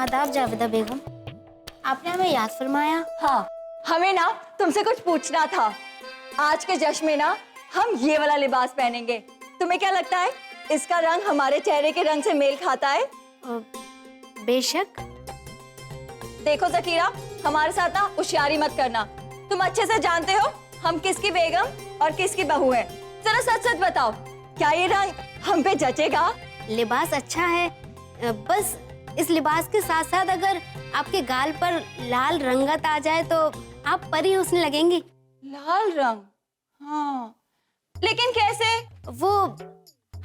आदाब जावेदा बेगम, आपने हमें याद फरमाया। हाँ, हमें ना तुमसे कुछ पूछना था। आज के जश्न में ना हम ये वाला लिबास पहनेंगे। तुम्हें क्या लगता है इसका रंग हमारे चेहरे के रंग से मेल खाता है? बेशक। देखो ज़कीरा, हमारे साथ ना होशियारी मत करना। तुम अच्छे से जानते हो हम किसकी बेगम और किसकी बहू हैं। जरा सच सच बताओ, क्या ये रंग हम पे जचेगा? लिबास अच्छा है, बस इस लिबास के साथ साथ अगर आपके गाल पर लाल रंगत आ जाए तो आप परी हुस्न लगेंगी। लाल रंग? हाँ, लेकिन कैसे? वो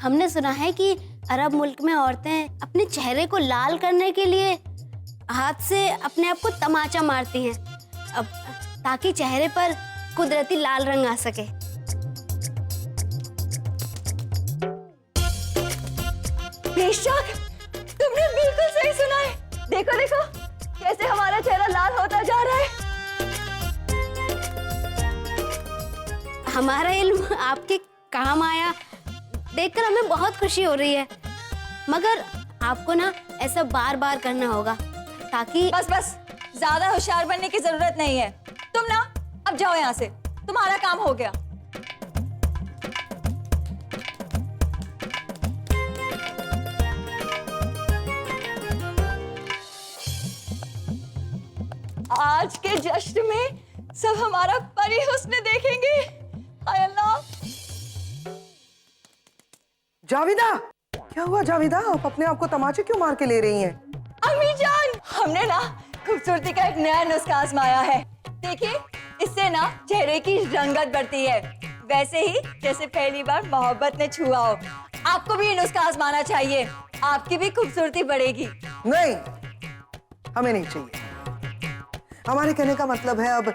हमने सुना है कि अरब मुल्क में औरतें अपने चेहरे को लाल करने के लिए हाथ से अपने आप को तमाचा मारती हैं, अब ताकि चेहरे पर कुदरती लाल रंग आ सके। बेशक, तुमने बिल्कुल सही सुना है। देखो देखो कैसे हमारा चेहरा लाल होता जा रहा है। हमारा इल्म आपके काम आया, देखकर हमें बहुत खुशी हो रही है, मगर आपको ना ऐसा बार बार करना होगा ताकि बस बस, ज्यादा होशियार बनने की जरूरत नहीं है। तुम ना अब जाओ यहाँ से, तुम्हारा काम हो गया। आज के जश्न में सब हमारा परी हुस्न देखेंगे। हाय अल्लाह। जाविदा, क्या हुआ जाविदा? आप अपने आप को तमाचे क्यों मार के ले रही हैं? अम्मी जान, हमने ना खूबसूरती का एक नया नुस्खा आजमाया है। देखिए, इससे ना चेहरे की रंगत बढ़ती है, वैसे ही जैसे पहली बार मोहब्बत ने छुआ हो। आपको भी ये नुस्खा आजमाना चाहिए, आपकी भी खूबसूरती बढ़ेगी। नहीं, हमें नहीं चाहिए। हमारे कहने का मतलब है अब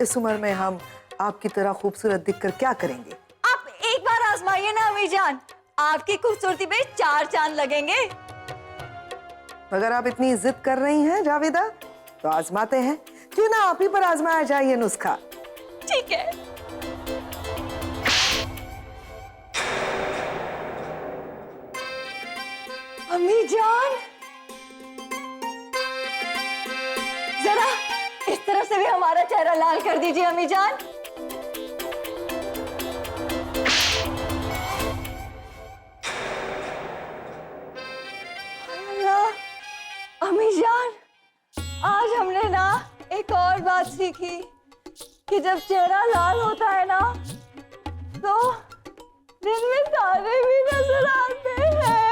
इस उम्र में हम आपकी तरह खूबसूरत दिखकर क्या करेंगे? आप एक बार आजमाइए ना अम्मी जान, आपकी खूबसूरती पे 4 चांद लगेंगे। अगर आप इतनी जिद कर रही हैं जावेदा, तो आजमाते हैं। क्यों ना आप ही पर आजमाया जाए ये नुस्खा? ठीक है। अम्मी जान, जरा इस तरफ से भी हमारा चेहरा लाल कर दीजिए अम्मी जान। अल्लाह, अम्मी जान, आज हमने ना एक और बात सीखी कि जब चेहरा लाल होता है ना तो दिन में तारे भी नजर आते हैं।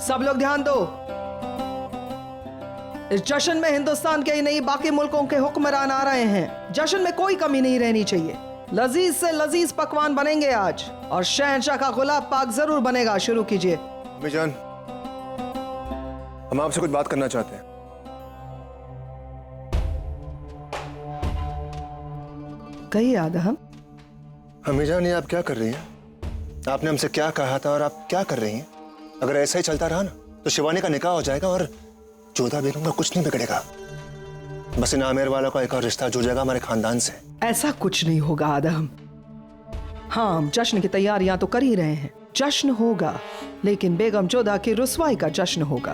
सब लोग ध्यान दो। इस जश्न में हिंदुस्तान के ही नहीं बाकी मुल्कों के हुक्मरान आ रहे हैं। जश्न में कोई कमी नहीं रहनी चाहिए। लजीज से लजीज पकवान बनेंगे आज, और शहंशाह का गुलाब पाक जरूर बनेगा। शुरू कीजिए। अम्मी जान, हम आपसे कुछ बात करना चाहते हैं। कहिए आदम। अम्मी जान, ये आप क्या कर रही हैं? आपने हमसे क्या कहा था और आप क्या कर रही हैं? अगर ऐसा ही चलता रहा ना तो शिवानी का निकाह हो जाएगा और जोधा बेगम का कुछ नहीं बिगड़ेगा। बस इन आमेर वालों का एक और रिश्ता जुड़ जाएगा हमारे खानदान से। ऐसा कुछ नहीं होगा आदम। हाँ, हम जश्न की तैयारियां तो कर ही रहे हैं। जश्न होगा, लेकिन बेगम जोधा की रुसवाई का जश्न होगा।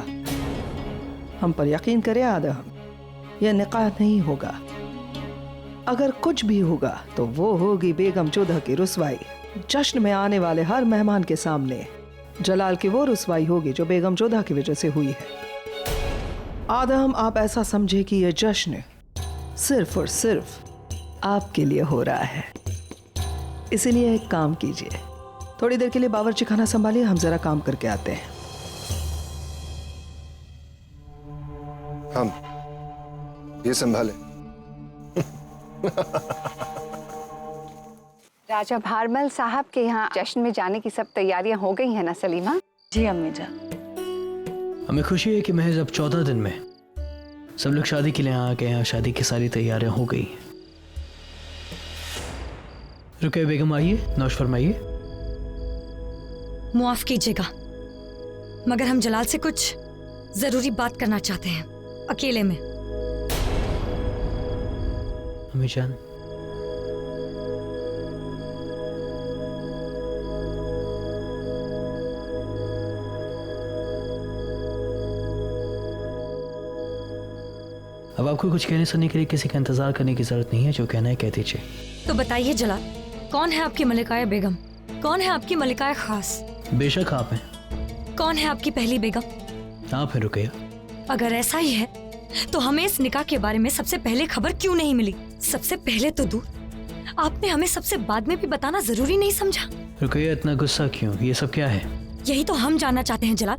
हम पर यकीन करें आदम, यह निकाह नहीं होगा। अगर कुछ भी होगा तो वो होगी बेगम जोधा की रुसवाई। जश्न में आने वाले हर मेहमान के सामने जलाल की वो रुसवाई होगी जो बेगम जोधा की वजह से हुई है। आदम, आप ऐसा समझे कि यह जश्न सिर्फ और सिर्फ आपके लिए हो रहा है। इसीलिए एक काम कीजिए, थोड़ी देर के लिए बावर्ची खाना संभालिए, हम जरा काम करके आते हैं। हम ये संभाले। राजा भारमल साहब के यहाँ जश्न में जाने की सब तैयारियां हो गई हैं ना सलीमा? जी अम्मी जान। हमें खुशी है कि महज अब 14 दिन में सब लोग शादी के लिए आ गए हैं। शादी की सारी तैयारियां हो गई हैं। रुकैया बेगम आइए, नौश फरमाइए। मुआफ कीजिएगा, मगर हम जलाल से कुछ जरूरी बात करना चाहते हैं, अकेले में। अम्मी जान, अब आपको कुछ कहने सुनने के लिए किसी का इंतजार करने की जरूरत नहीं है। जो कहना है कह दीजिए। तो बताइए जलाल, कौन है आपकी मलिकाए बेगम? कौन है आपकी मलिकाए खास? बेशक आप हैं। कौन है आपकी पहली बेगम? आप हैं रुकैया। अगर ऐसा ही है तो हमें इस निकाह के बारे में सबसे पहले खबर क्यों नहीं मिली? सबसे पहले तो दूर, आपने हमें सबसे बाद में भी बताना जरूरी नहीं समझा? रुकैया इतना गुस्सा क्यों? ये सब क्या है? यही तो हम जानना चाहते हैं जलाल,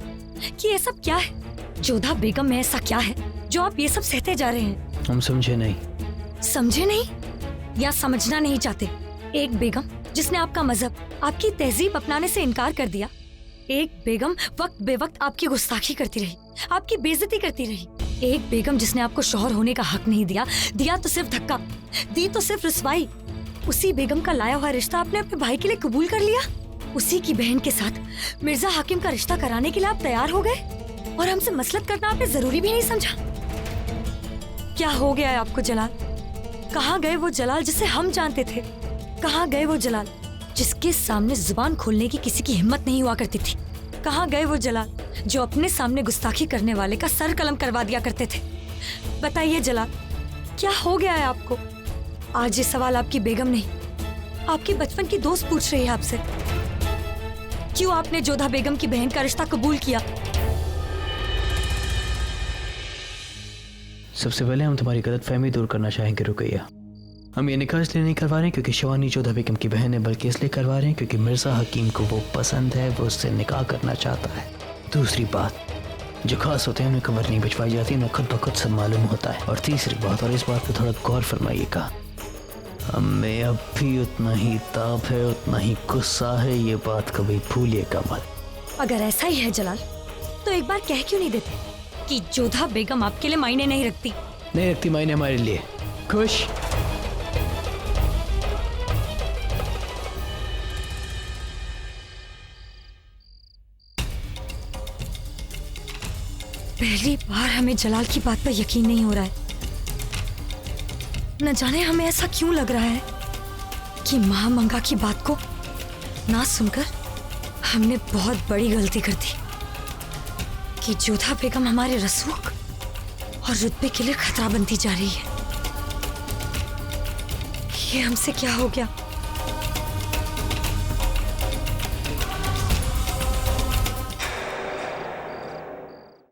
कि ये सब क्या है? जोधा बेगम में ऐसा क्या है जो आप ये सब सहते जा रहे हैं? हम समझे नहीं। समझे नहीं या समझना नहीं चाहते? एक बेगम जिसने आपका मजहब, आपकी तहजीब अपनाने से इनकार कर दिया। एक बेगम वक्त बेवक्त आपकी गुस्ताखी करती रही, आपकी बेइज्जती करती रही। एक बेगम जिसने आपको शौहर होने का हक नहीं दिया, दिया तो सिर्फ धक्का, दी तो सिर्फ रुसवाई। उसी बेगम का लाया हुआ रिश्ता आपने अपने भाई के लिए कबूल कर लिया। उसी की बहन के साथ मिर्जा हाकिम का रिश्ता कराने के लिए आप तैयार हो गए और हमसे मसलत करना आपने जरूरी भी नहीं समझा। क्या हो गया है आपको जलाल? कहाँ गए वो जलाल जिसे हम जानते थे? कहाँ गए वो जलाल जिसके सामने जुबान खोलने की किसी की हिम्मत नहीं हुआ करती थी? कहाँ गए वो जलाल जो अपने सामने गुस्ताखी करने वाले का सर कलम करवा दिया करते थे? बताइए जलाल, क्या हो गया है आपको? आज ये सवाल आपकी बेगम नहीं, आपकी बचपन की दोस्त पूछ रही है आपसे। क्यों आपने जोधा बेगम की बहन का रिश्ता कबूल किया? सबसे पहले हम तुम्हारी गलतफहमी दूर करना चाहेंगे रुकैया। हम ये निकाह इसलिए नहीं करवा रहे हैं क्योंकि शिवानी जोधा बेगम की बहन है, बल्कि इसलिए करवा रहे हैं क्योंकि मिर्जा हकीम को वो पसंद है, वो उससे निकाह करना चाहता है। दूसरी बात, जो खास होते हैं उन्हें खबर नहीं भिजवाई जाती, उन्हें खुद ब खुद सब मालूम होता है। और तीसरी बात, और इस बात पे थोड़ा गौर फरमाइएगा, हमें अब भी उतना ही ताप है, उतना ही गुस्सा है, ये बात कभी भूलिएगा मत। अगर ऐसा ही है जलाल, तो एक बार कह क्यों नहीं देते कि जोधा बेगम आपके लिए मायने नहीं रखती? नहीं रखती मायने हमारे लिए। खुश? पहली बार हमें जलाल की बात पर यकीन नहीं हो रहा है। न जाने हमें ऐसा क्यों लग रहा है कि महामंगा की बात को ना सुनकर हमने बहुत बड़ी गलती कर दी, कि जोधा बेगम हमारे रसूख और रुतबे के लिए खतरा बनती जा रही है। ये हमसे क्या हो गया?